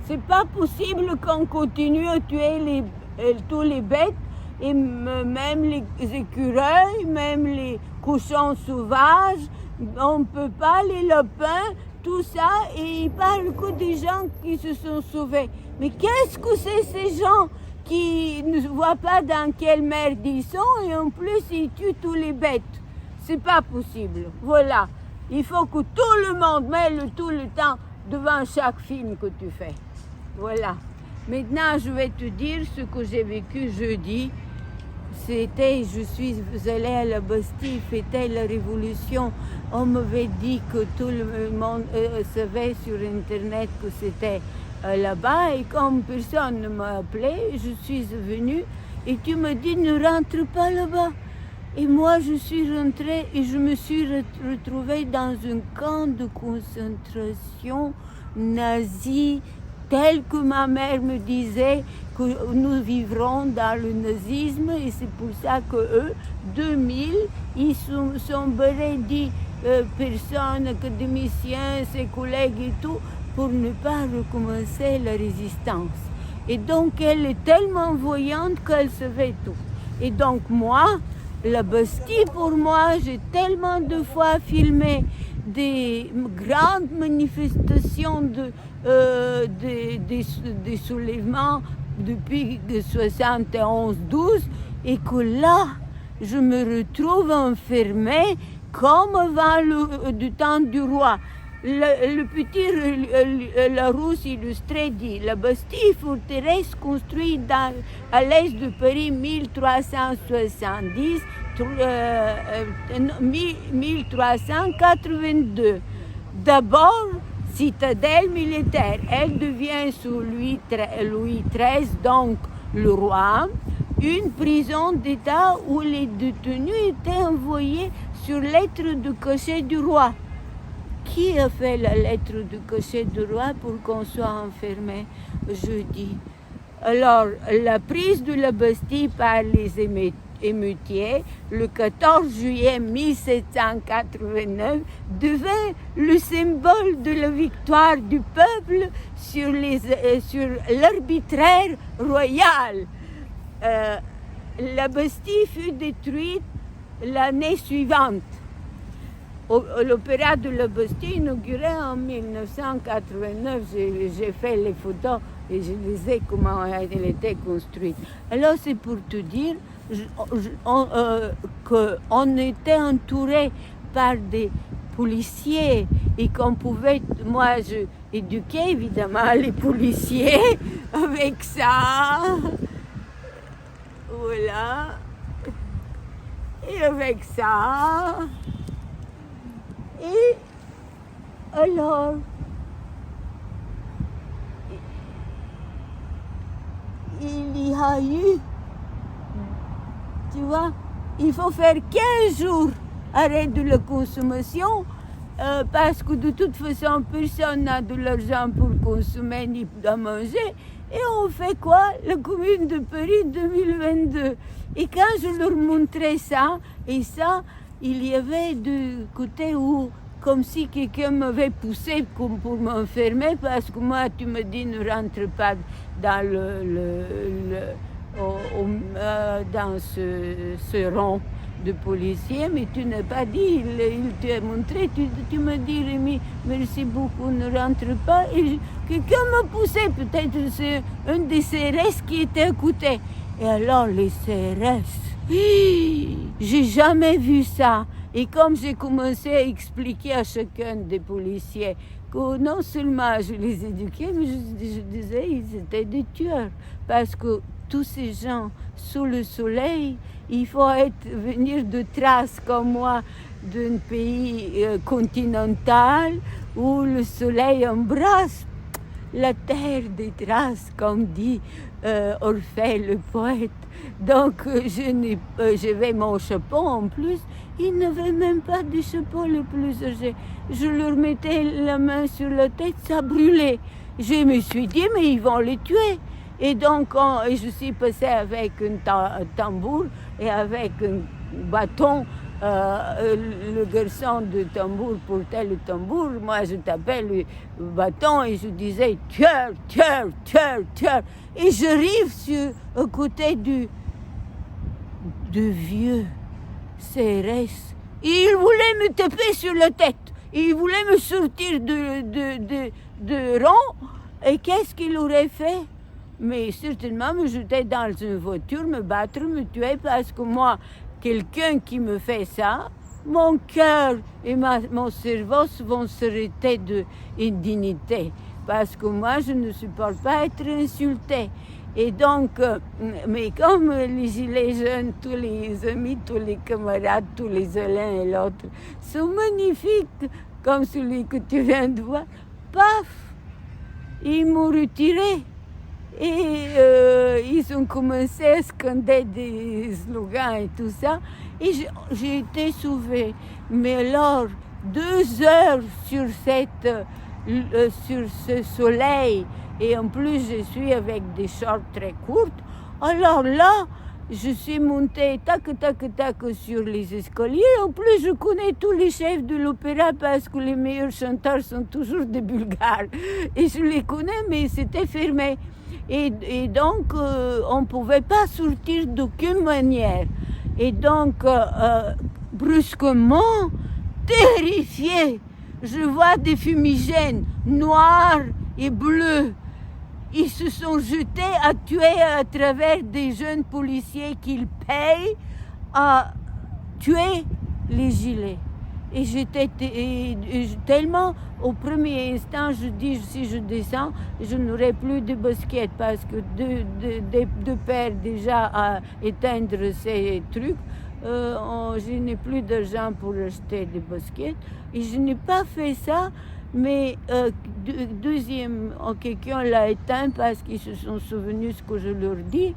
C'est pas possible qu'on continue à tuer tous les bêtes, et même les écureuils, même les cochons sauvages, on ne peut pas, les lapins, tout ça, et il parle que des gens qui se sont sauvés. Mais qu'est-ce que c'est ces gens qui ne voient pas dans quelle merde ils sont, et en plus ils tuent tous les bêtes? C'est pas possible. Voilà. Il faut que tout le monde mêle tout le temps devant chaque film que tu fais. Voilà. Maintenant, je vais te dire ce que j'ai vécu jeudi. Je suis allée à la Bastille, fêter la Révolution. On m'avait dit que tout le monde savait sur Internet que c'était là-bas. Et comme personne ne m'a appelé, je suis venue et tu me dis ne rentre pas là-bas. Et moi, je suis rentrée et je me suis retrouvée dans un camp de concentration nazi, tel que ma mère me disait que nous vivrons dans le nazisme. Et c'est pour ça qu'eux, 2000, ils sont barrés de personnes, académiciens, ses collègues et tout, pour ne pas recommencer la résistance. Et donc, elle est tellement voyante qu'elle savait tout. Et donc, moi, la Bastille, pour moi, j'ai tellement de fois filmé des grandes manifestations des soulèvements depuis 71-12, et que là, je me retrouve enfermée comme avant du temps du roi. Le petit Larousse illustré dit: la Bastille, forteresse construite à l'est de Paris 1370, 1382. D'abord, citadelle militaire, elle devient sous Louis XIII, donc le roi, une prison d'État où les détenus étaient envoyés sur lettre de cachet du roi. Qui a fait la lettre de cachet du roi pour qu'on soit enfermé jeudi? Alors, la prise de la Bastille par les émeutiers, le 14 juillet 1789, devint le symbole de la victoire du peuple sur l'arbitraire royal. La Bastille fut détruite l'année suivante. L'opéra de la Bastille inauguré en 1989, j'ai fait les photos et je disais comment elle était construite. Alors c'est pour te dire qu'on était entouré par des policiers et qu'on pouvait, moi je éduquais évidemment les policiers avec ça, voilà, et avec ça. Et alors, il y a eu, tu vois, il faut faire 15 jours arrêt de la consommation parce que de toute façon, personne n'a de l'argent pour consommer ni de manger. Et on fait quoi? La Commune de Paris 2022. Et quand je leur montrais ça, et ça, il y avait du côté où, comme si quelqu'un m'avait poussé pour m'enfermer, parce que moi, tu me dis, ne rentre pas dans dans ce rang de policiers, mais tu n'as pas dit, il t'a montré, tu me dis, Rémi, merci beaucoup, ne rentre pas. Et quelqu'un m'a poussé, peut-être c'est un des CRS qui était à côté. Et alors, les CRS, j'ai jamais vu ça. Et comme j'ai commencé à expliquer à chacun des policiers que non seulement je les éduquais, mais je disais ils étaient des tueurs. Parce que tous ces gens sous le soleil, il faut venir de Thrace comme moi, d'un pays continental où le soleil embrasse la terre des Thraces, comme dit Orphée le poète. Donc j'avais mon chapeau en plus. Ils n'avaient même pas de chapeau le plus âgé. Je leur mettais la main sur la tête, ça brûlait. Je me suis dit, mais ils vont les tuer. Et donc, je suis passée avec un tambour et avec un bâton le garçon de tambour portait le tambour, moi je tapais le bâton et je disais tueur, tueur, tueur, tueur. Et j'arrive à côté de vieux CRS. Et il voulait me taper sur la tête. Il voulait me sortir de rang. Et qu'est-ce qu'il aurait fait? Mais certainement me jeter dans une voiture, me battre, me tuer, parce que moi, quelqu'un qui me fait ça, mon cœur et mon cerveau vont s'arrêter d'indignité. Parce que moi, je ne supporte pas être insultée. Et donc, mais comme les gilets jaunes, tous les amis, tous les camarades, tous les l'un et l'autre sont magnifiques, comme celui que tu viens de voir, paf, ils m'ont retiré. Et ils ont commencé à scander des slogans et tout ça. Et j'ai été sauvée. Mais alors, 2 heures sur ce soleil, et en plus je suis avec des shorts très courtes, alors là, je suis montée tac, tac, tac sur les escaliers. En plus, je connais tous les chefs de l'opéra parce que les meilleurs chanteurs sont toujours des Bulgares. Et je les connais, mais c'était fermé. Et donc, on ne pouvait pas sortir d'aucune manière. Et donc, brusquement, terrifiée, je vois des fumigènes noirs et bleus. Ils se sont jetés à tuer à travers des jeunes policiers qu'ils payent à tuer les gilets. Et j'étais tellement, au premier instant, je dis, si je descends, je n'aurai plus de baskets parce que deux paires déjà à éteindre ces trucs. Je n'ai plus d'argent pour acheter des baskets. Et je n'ai pas fait ça, mais deuxième, quelqu'un l'a éteint parce qu'ils se sont souvenus ce que je leur dis.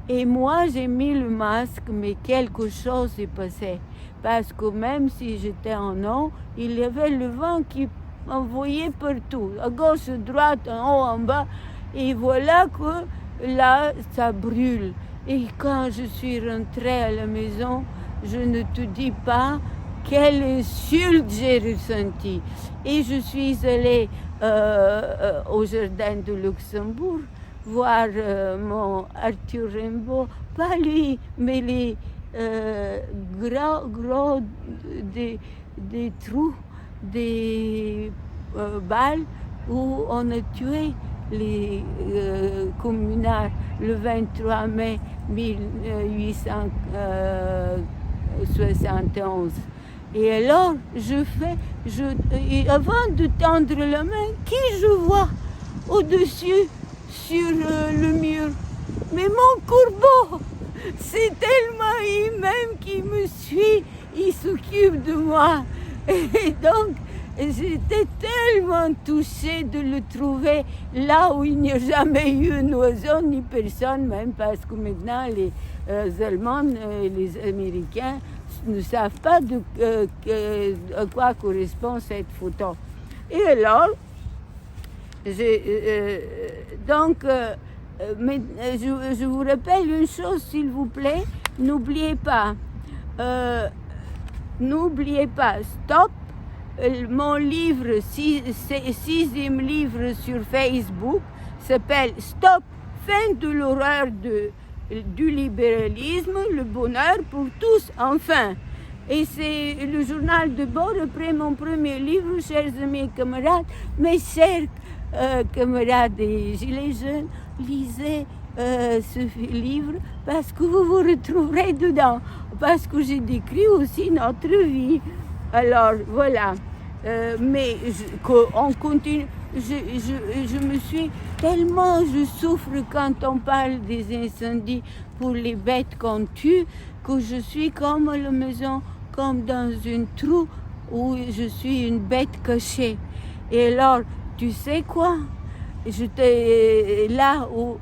Et moi, j'ai mis le masque, mais quelque chose s'est passé. Parce que même si j'étais en haut, il y avait le vent qui envoyait partout, à gauche, à droite, en haut, en bas. Et voilà que là, ça brûle. Et quand je suis rentrée à la maison, je ne te dis pas quelle insulte j'ai ressentie. Et je suis allée au jardin de Luxembourg voir mon Arthur Rimbaud, pas lui, mais les gros des trous, des balles où on a tué les communards le 23 mai 1871. Et alors, avant de tendre la main, qui je vois au-dessus sur le mur? Mais mon corbeau! C'est tellement lui-même qui me suit, il s'occupe de moi. Et donc, j'étais tellement touchée de le trouver là où il n'y a jamais eu un oiseau ni personne, même parce que maintenant les Allemands et les Américains ne savent pas à quoi correspond cette photo. Et alors, mais je vous rappelle une chose, s'il vous plaît, n'oubliez pas, stop, mon livre, sixième livre sur Facebook, s'appelle Stop, fin de l'horreur du libéralisme, le bonheur pour tous, enfin. Et c'est le journal de bord après mon premier livre, chers amis et camarades, mes chers camarades des Gilets jaunes, lisez ce livre parce que vous vous retrouverez dedans, parce que j'ai décrit aussi notre vie. Alors voilà, mais on continue. Je me suis tellement, je souffre quand on parle des incendies pour les bêtes qu'on tue, que je suis comme à la maison, comme dans un trou où je suis une bête cachée. Et alors, tu sais quoi? J'étais là où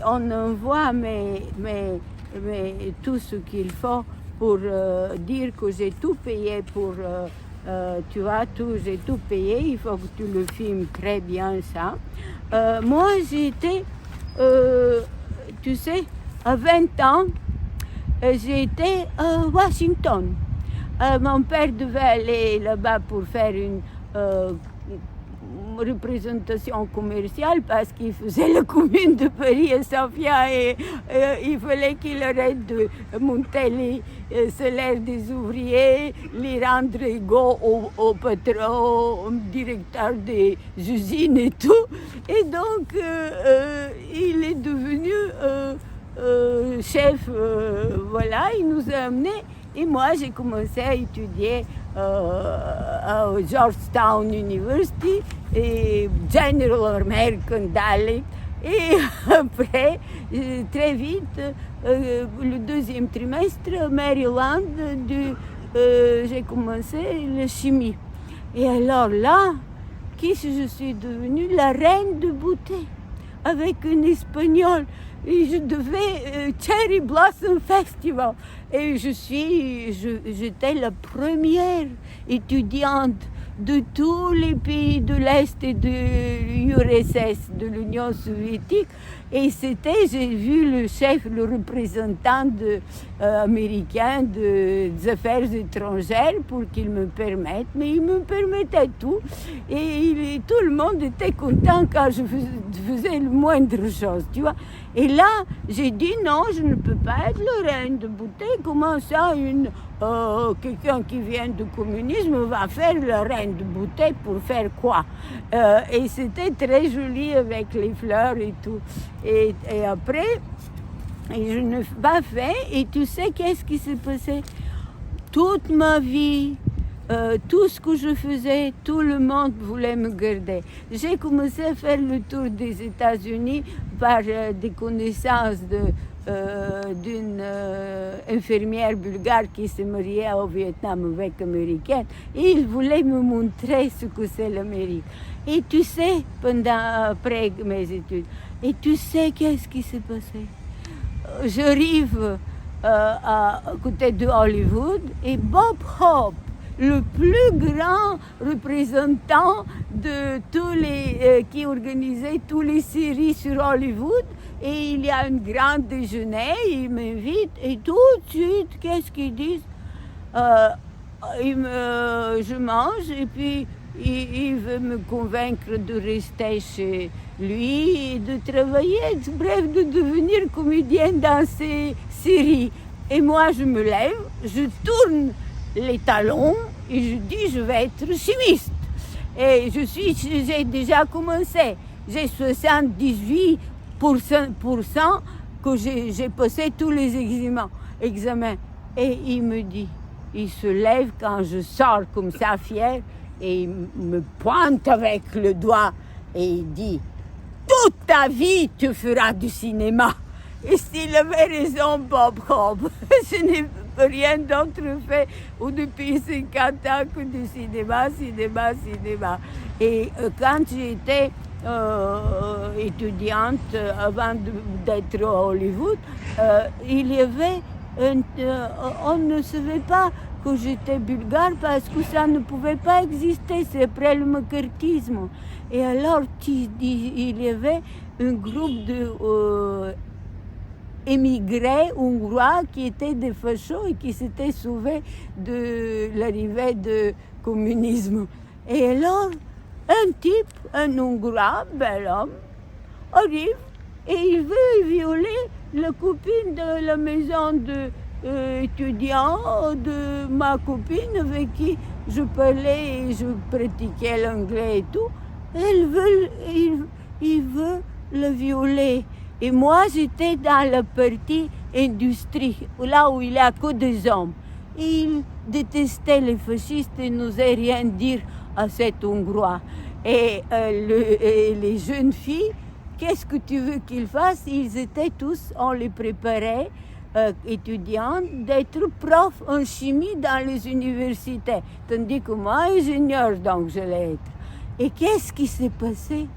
on envoie tout ce qu'il faut pour dire que j'ai tout payé pour, tu vois, j'ai tout payé, il faut que tu le filmes très bien ça. Moi j'ai été, tu sais, à 20 ans, j'ai été à Washington. Mon père devait aller là-bas pour faire une représentation commerciale parce qu'il faisait la commune de Paris et Sofia et il fallait qu'il arrête de monter les salaires des ouvriers, les rendre égaux au patron, au directeur des usines et tout. Et donc, il est devenu chef, voilà, il nous a amenés. Et moi, j'ai commencé à étudier à Georgetown University et General American Dialect. Et après, très vite, le deuxième trimestre, Maryland, j'ai commencé la chimie. Et alors là, qu'est-ce que je suis devenue? La reine de beauté, avec un espagnol. Et je devais Cherry Blossom Festival. Et j'étais la première étudiante de tous les pays de l'Est et de l'URSS, de l'Union soviétique. Et j'ai vu le chef, le représentant américain des affaires étrangères pour qu'il me permette, mais il me permettait tout. Et tout le monde était content quand je faisais le moindre chose, tu vois. Et là, j'ai dit non, je ne peux pas être le reine de beauté. Comment ça, quelqu'un qui vient du communisme va faire la reine de beauté pour faire quoi? Et c'était très joli avec les fleurs et tout. Et après, je ne l'ai pas fait. Et tu sais qu'est-ce qui s'est passé? Toute ma vie, tout ce que je faisais, tout le monde voulait me garder. J'ai commencé à faire le tour des États-Unis par des connaissances d'une infirmière bulgare qui s'est mariée au Vietnam avec une américaine. Et il voulait me montrer ce que c'est l'Amérique. Et tu sais, après mes études, et tu sais qu'est-ce qui s'est passé? J'arrive à côté de Hollywood et Bob Hope, le plus grand représentant de tous les qui organisait toutes les séries sur Hollywood, et il y a un grand déjeuner, il m'invite et tout de suite, qu'est-ce qu'ils disent? Je mange et puis il veut me convaincre de rester chez lui et de travailler, bref, de devenir comédienne dans ces séries. Et moi, je me lève, je tourne les talons et je dis, je vais être chimiste. Et j'ai déjà commencé. J'ai 78% que j'ai passé tous les examens. Et il me dit, il se lève quand je sors comme ça, fier, et il me pointe avec le doigt et il dit, toute ta vie, tu feras du cinéma. Et s'il avait raison, Bob Hope, je n'ai rien d'autre fait depuis 50 ans que du cinéma. Et quand j'étais étudiante, avant d'être à Hollywood, il y avait on ne savait pas que j'étais bulgare parce que ça ne pouvait pas exister, c'est après le macartisme. Et alors, il y avait un groupe de émigrés hongrois qui étaient des fachos et qui s'étaient sauvés de l'arrivée du communisme. Et alors, un type, un Hongrois, bel homme, arrive et il veut violer la copine de la maison d'étudiants de ma copine avec qui je parlais et je pratiquais l'anglais et tout. Il veut le violer. Et moi, j'étais dans la partie industrie, là où il n'y a que des hommes. Et il détestait les fascistes et n'osait rien dire à cet Hongrois. Et les jeunes filles, qu'est-ce que tu veux qu'ils fassent? Ils étaient tous, on les préparait, étudiants, d'être profs en chimie dans les universités. Tandis que moi, ingénieur, donc je l'ai être. Et qu'est-ce qui s'est passé?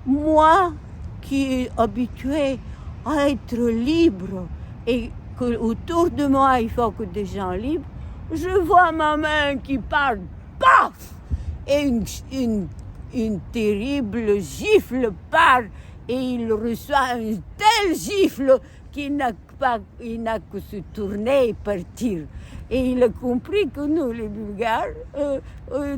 Moi, qui est habitué à être libre et qu'autour de moi, il faut que des gens libres, je vois ma main qui part, paf! Et une terrible gifle part et il reçoit une telle gifle qu'il n'a il n'a que se tourner et partir. Et il a compris que nous, les Bulgares,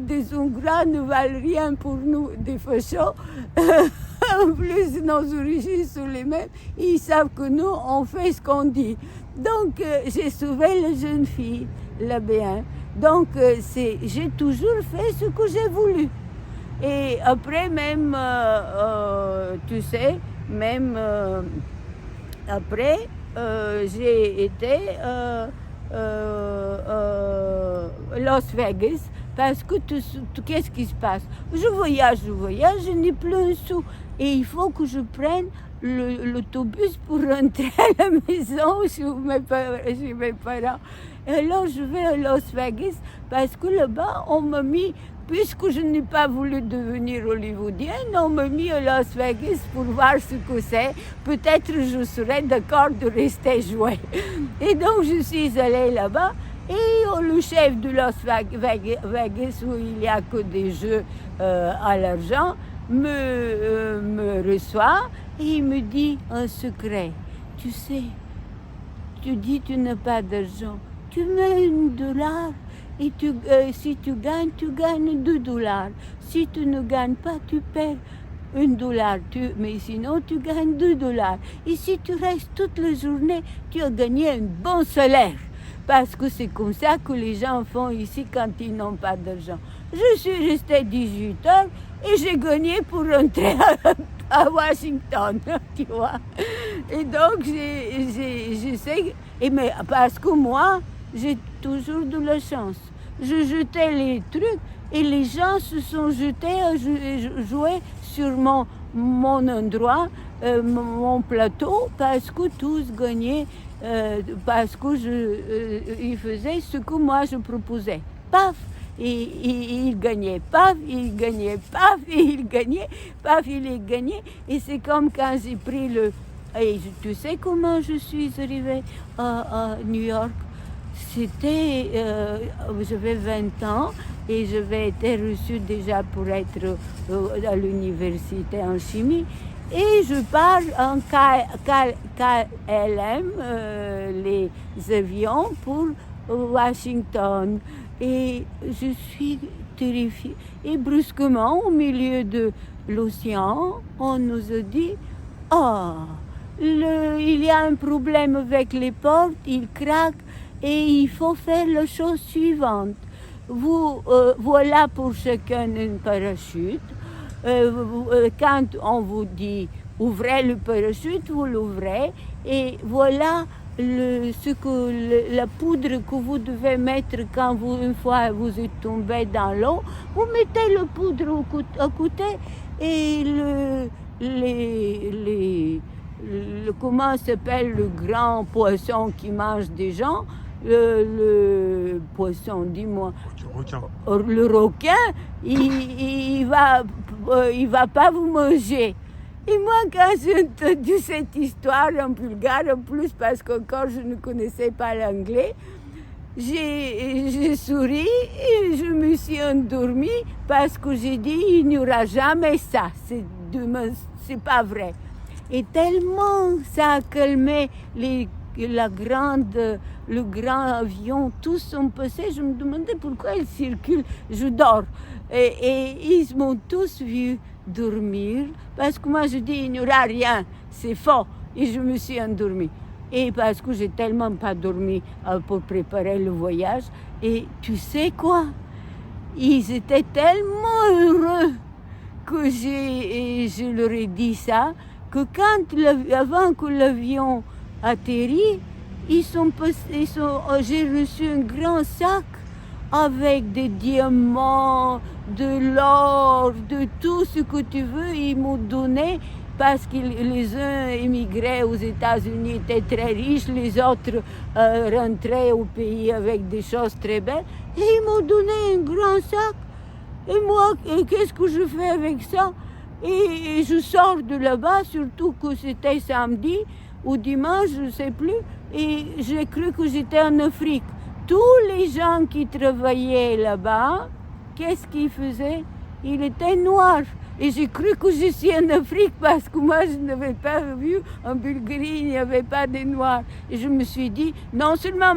des Hongrois ne valent rien pour nous, des fachos. En plus, nos origines sont les mêmes. Ils savent que nous, on fait ce qu'on dit. Donc, j'ai sauvé la jeune fille, la B1. Donc, j'ai toujours fait ce que j'ai voulu. Et après, même, tu sais, même après, j'ai été Las Vegas, parce que qu'est-ce qui se passe? Je voyage, je n'ai plus un sou. Et il faut que je prenne l'autobus pour rentrer à la maison chez mes parents. Et alors, je vais à Las Vegas, parce que là-bas, on m'a mis, puisque je n'ai pas voulu devenir hollywoodienne, on m'a mis à Las Vegas pour voir ce que c'est. Peut-être je serais d'accord de rester jouer. Et donc, je suis allée là-bas. Et le chef de Las Vegas, où il n'y a que des jeux à l'argent, me reçoit et il me dit un secret. Tu sais, tu dis tu n'as pas d'argent. Tu mets $1 et si tu gagnes $2. Si tu ne gagnes pas, tu perds $1. Mais sinon, tu gagnes $2. Et si tu restes toute la journée, tu as gagné un bon salaire. Parce que c'est comme ça que les gens font ici quand ils n'ont pas d'argent. Je suis restée 18 heures et j'ai gagné pour rentrer à Washington, tu vois. Et donc, je sais, mais parce que moi, j'ai toujours de la chance. Je jetais les trucs et les gens se sont jetés à jouer sur mon endroit, mon plateau, parce que tous gagnaient, parce que ils faisaient ce que moi je proposais. Paf! Et il gagnait, paf, il gagnait, paf, et il gagnait, paf, il gagnait. Et c'est comme quand j'ai pris Et tu sais comment je suis arrivée à New York? C'était, j'avais 20 ans et j'avais été reçue déjà pour être à l'université en chimie. Et je parle en KLM, les avions pour Washington. Et je suis terrifiée. Et brusquement, au milieu de l'océan, on nous a dit « Ah, il y a un problème avec les portes, ils craquent et il faut faire la chose suivante. Voilà pour chacun un parachute. Quand on vous dit ouvrez le parachute, vous l'ouvrez et voilà la poudre que vous devez mettre quand une fois vous êtes tombé dans l'eau. Vous mettez la poudre à côté et comment s'appelle le grand poisson qui mange des gens? Le poisson, dis-moi. Le requin. Le requin, il va pas vous manger. Et moi, quand j'ai entendu cette histoire en bulgare, en plus parce qu'encore je ne connaissais pas l'anglais, j'ai souri et je me suis endormie parce que j'ai dit il n'y aura jamais ça, c'est pas vrai. Et tellement ça a calmé le grand avion, tous sont passés, je me demandais pourquoi ils circulent, je dors. Et ils m'ont tous vu dormir, parce que moi je dis il n'y aura rien, c'est faux, et je me suis endormie. Et parce que j'ai tellement pas dormi pour préparer le voyage, et tu sais quoi? Ils étaient tellement heureux que je leur ai dit ça, que avant que l'avion atterrit, j'ai reçu un grand sac avec des diamants, de l'or, de tout ce que tu veux. Ils m'ont donné parce que les uns émigraient aux États-Unis, étaient très riches, les autres rentraient au pays avec des choses très belles. Et ils m'ont donné un grand sac. Et moi, qu'est-ce que je fais avec ça? Et je sors de là-bas, surtout que c'était samedi ou dimanche, je ne sais plus, et j'ai cru que j'étais en Afrique. Tous les gens qui travaillaient là-bas, qu'est-ce qu'ils faisaient? il était noir. Et j'ai cru que je suis en Afrique parce que moi, je n'avais pas vu en Bulgarie, il n'y avait pas de noirs. Et je me suis dit, non seulement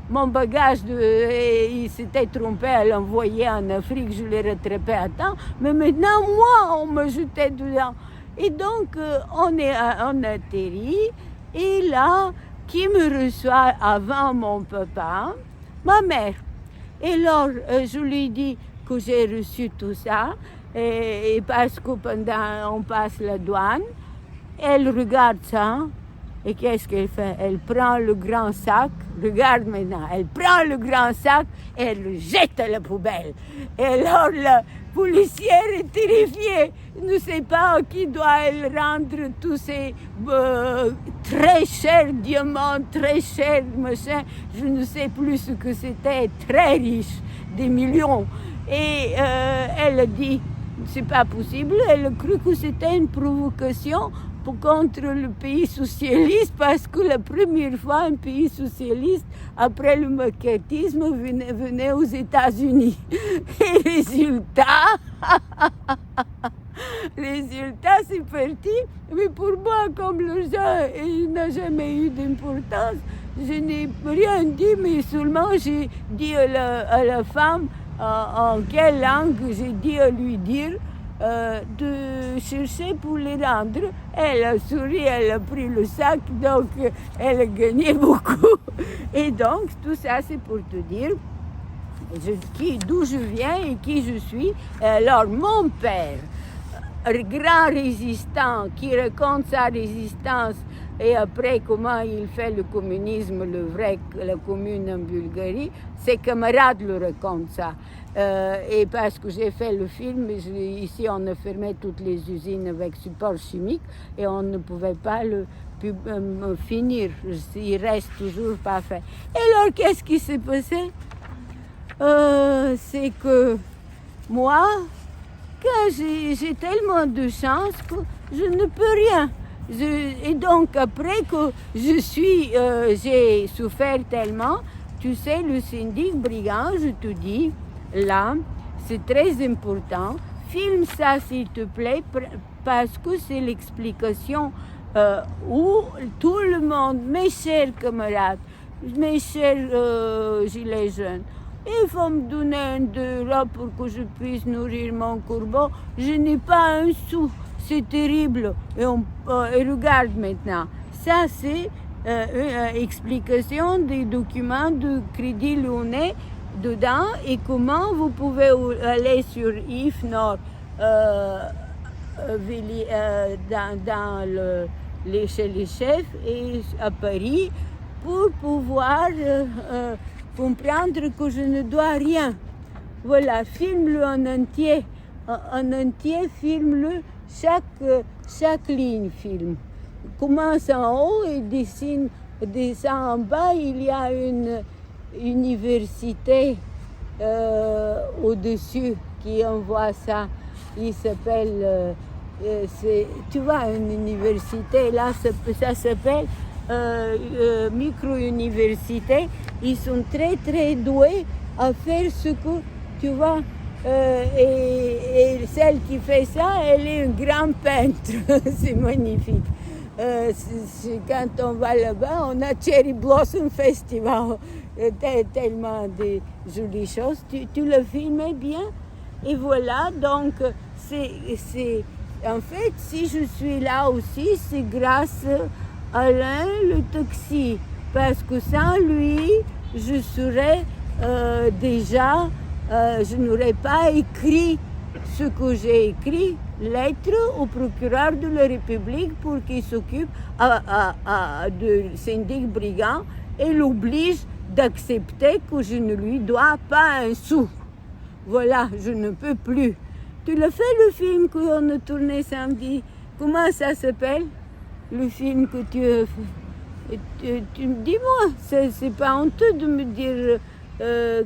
mon bagage, il s'était trompé à l'envoyer en Afrique, je l'ai rattrapé à temps, mais maintenant, moi, on me jetait dedans. Et donc, on atterrit, et là, qui me reçoit avant mon papa? Ma mère. Et alors, je lui dis que j'ai reçu tout ça, et parce que pendant on passe la douane, elle regarde ça, et qu'est-ce qu'elle fait? Elle prend le grand sac, regarde maintenant, elle prend le grand sac et elle le jette à la poubelle. Et alors la policière est terrifiée, ne sait pas à qui doit-elle rendre tous ces très chers diamants, très chers machins, je ne sais plus ce que c'était, très riche, des millions. Et elle a dit, c'est pas possible, elle a cru que c'était une provocation contre le pays socialiste parce que la première fois un pays socialiste après le macartisme venait aux États-Unis. Et résultat c'est parti, mais pour moi comme l'argent n'a jamais eu d'importance, je n'ai rien dit, mais seulement j'ai dit à la femme en quelle langue j'ai dit à lui dire de chercher pour les rendre. Elle a souri, elle a pris le sac, donc elle a gagné beaucoup. Et donc, tout ça, c'est pour te dire d'où je viens et qui je suis. Alors, mon père, grand résistant, qui raconte sa résistance et après comment il fait le communisme, la commune en Bulgarie, ses camarades le racontent ça. Et parce que j'ai fait le film, ici on a fermé toutes les usines avec support chimique et on ne pouvait pas le finir, il reste toujours pas fait. Et alors qu'est-ce qui s'est passé? C'est que moi, j'ai tellement de chance que je ne peux rien. Et donc après que j'ai souffert tellement, tu sais, le syndic brigand, je te dis, là, c'est très important, filme ça s'il te plaît, parce que c'est l'explication où tout le monde, mes chers camarades, mes chers gilets jaunes, il faut me donner un €2 pour que je puisse nourrir mon corbeau. Je n'ai pas un sou, c'est terrible. Et regarde maintenant, ça c'est une explication des documents de Crédit Lyonnais dedans et comment vous pouvez aller sur IFNOR chez les chefs et à Paris pour pouvoir comprendre que je ne dois rien. Voilà, filme-le en entier. En entier, filme-le, chaque ligne filme. Commence en haut et descend en bas, il y a une université au-dessus qui envoie ça. Il s'appelle, tu vois, une université, là, ça s'appelle micro-université. Ils sont très, très doués à faire ce que, tu vois, et celle qui fait ça, elle est un grand peintre. C'est magnifique. Quand on va là-bas, on a Cherry Blossom Festival. Tellement de jolies choses. Tu le filmais bien. Et voilà, donc, en fait, si je suis là aussi, c'est grâce à Alain, le taxi. Parce que sans lui, je serais déjà, je n'aurais pas écrit ce que j'ai écrit, lettre au procureur de la République pour qu'il s'occupe de syndic brigand et l'oblige d'accepter que je ne lui dois pas un sou. Voilà, je ne peux plus. Tu l'as fait le film qu'on a tourné samedi? Comment ça s'appelle? Le film que tu as fait? Dis-moi, c'est pas honteux de me dire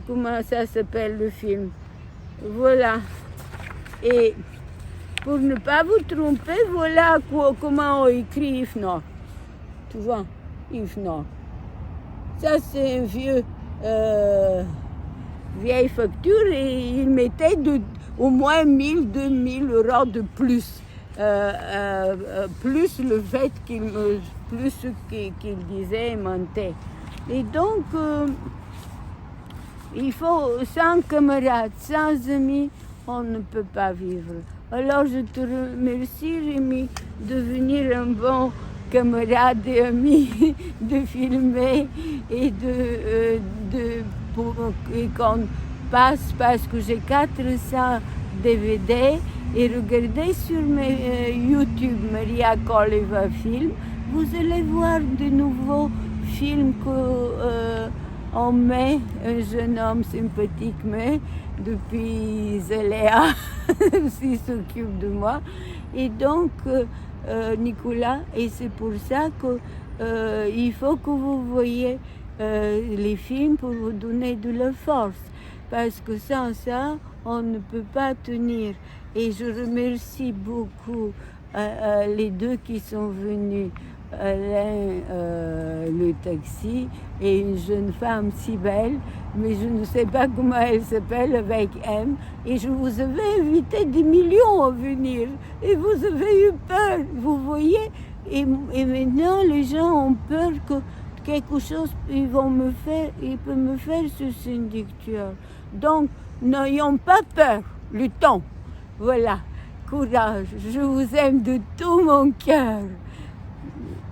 comment ça s'appelle le film. Voilà. Et pour ne pas vous tromper, voilà comment on écrit IFNOR. Tu vois, IFNOR. Ça, c'est une vieille facture et il mettait au moins 1000, 2000 euros de plus. Plus le fait plus ce qu'il disait et mentait. Et donc, il faut, sans camarades, sans amis, on ne peut pas vivre. Alors je te remercie, Rémi, de devenir un bon camarade et ami, de filmer et et qu'on passe, parce que j'ai 400 DVD, et regardez sur mes YouTube Maria Koleva Film, vous allez voir de nouveaux films qu'on met, un jeune homme sympathique, mais depuis Zéléa, s'il s'occupe de moi. Et donc, Nicolas, et c'est pour ça qu'il faut que vous voyez les films pour vous donner de la force. Parce que sans ça, on ne peut pas tenir. Et je remercie beaucoup les deux qui sont venus, Alain, le taxi, et une jeune femme si belle, mais je ne sais pas comment elle s'appelle, avec M. Et je vous avais invité des millions à venir, et vous avez eu peur, vous voyez. Et maintenant, les gens ont peur que quelque chose, ils peuvent me faire ce inducteur. Donc, n'ayons pas peur, luttons. Voilà, courage, je vous aime de tout mon cœur.